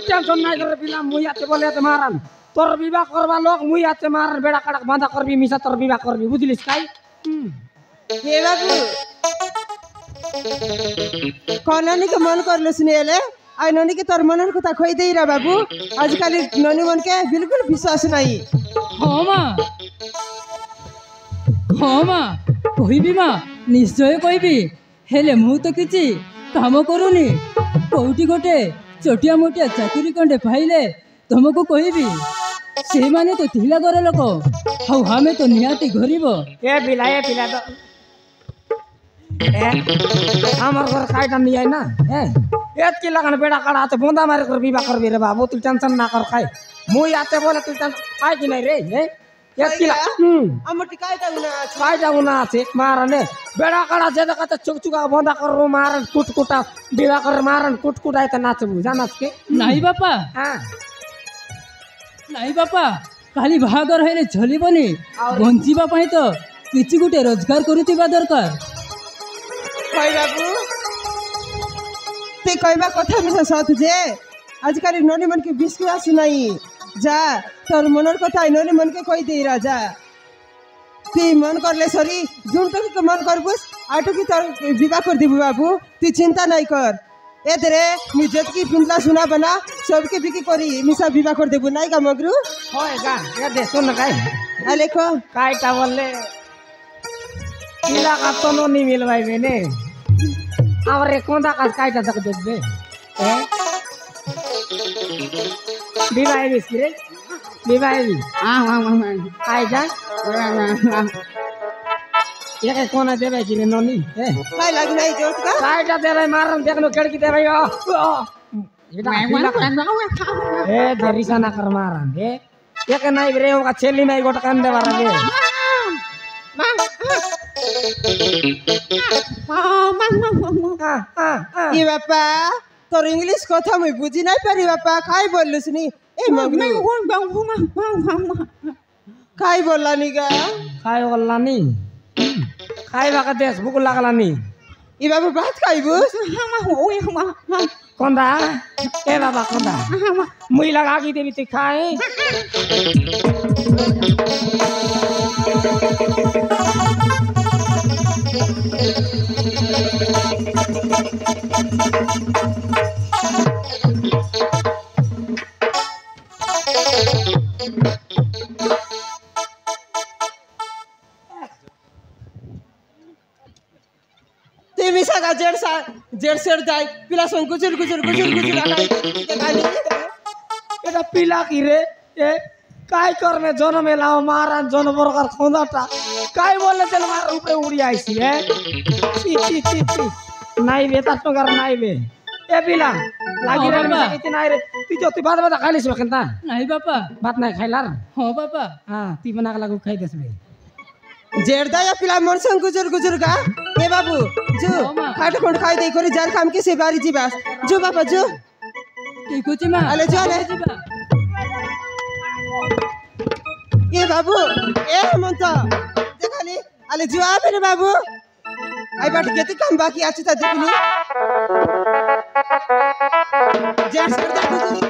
tension नहीं कर बिना मुई आते बोले ते मारन तोर विवाह करवा लोग मुई आते मारन बेड़ा कड़क बांधा करबी मिसा तोर विवाह करबी बुझलिस काई हे बाबू कोनानी के मन कर सुनेले आई ननी के तोर मनर कथा खोई दे रा बाबू आजकल ननी मन के बिल्कुल विश्वास नहीं हाँ माँ कहबी माँ निश्चय कहबी हेले मु तो किसी काम करूनी कौटी गोटे छोटिया मोटिया चाकरी कंडे पाइले तुमको कहबी से माने तो थिला घर लोक हाउ हमें तो निहाती गरीब ए बिला तो আমার ঘর কাইটা নিয়ে আয় না এত কি লাগান বেড়া কাড়া আছে বোঁদা মারে করে বিবাহ করবি রে বাবু তুই টেনশন না কর খাই মুই আতে বলে তুই টেনশন আয় কি নাই রে এত কি আমার কাইটা গুনা আছে মারানে বেড়া কাড়া যে দেখাতে চুকচুকা বোঁদা করবো মারন কুটকুটা বিবাহ করে মারন কুটকুটাইতে নাচবু জানাস কি নাই বাপা হ্যাঁ নাই বাপা খালি বাহাঘর হইলে চলিবনি বঞ্চিবা পাই তো কিছু গোটে रोजगार করুতিবা দরকার কই বাবু ते कहबा कथा मिसा सत जे आजकल ननी मन के विश्वास नहीं जा तोर मनर कथा ननी मन के कही दे राजा ती मन करले सरी जुन तो के मन करबुस आटो की तोर विवाह कर देबू बाबू ती चिंता नहीं कर ए दरे मु जत की पिंडला सुना बना सबके बिकी करी मिसा विवाह कर देबू नहीं का मगरू होय गा ए दे सुन काई आलेखो काईटा बोलले इला का तो नहीं मिलवाई मैंने और एक कोंदा का काईटा तक देख बे विवाह बिस्किरे विवाह भी आई जा ये के कोना देबे कि नोनी काय लागी नहीं जोत का काईटा देबे मारन देखनो खिड़की देबे ए धरिसा ना कर मारन ये के नहीं रे होगा छेली नहीं गोट कान देबा रे ये बापा तोर इंग्लिश कथा मैं बुझी नहीं पारी बापा काय बोललुस नी ए मगनु काय बोलला नी गा काय बोलला नी काय बाका देश भूख लागला नी ई बाबू बात खाइबुस कोंदा ए बाबा कोंदा मुई लगा की देबी ते खाए ते मिसा का जेड़ सेड़ जाय पिला संग गुजर এটা পিলা কি রে এ काय करने जन्म लाओ मारा जनवर कर खोंदाटा काय बोलले चल मार ऊपर उड़ी आईसी है ची नहीं बेटा तो कर नहीं बे ए पिला लागी रे में किती नाही रे ती जो ती बात खालीस बखनता नहीं बापा बात नहीं खाइलार हां बापा हां ती बना के लागू खाई देसबे जेड़दा या पिला मन संग गुजर का ए बाबू जो खाट खोंड खाई दे कोरी जार काम के से बारी जी बस जो बापा जो ठीक होची मां अले जो ले ये बाबू ए मंता देखली अले जो आ मेरे बाबू आई बाट केती काम बाकी आछि त देखली जेड़ से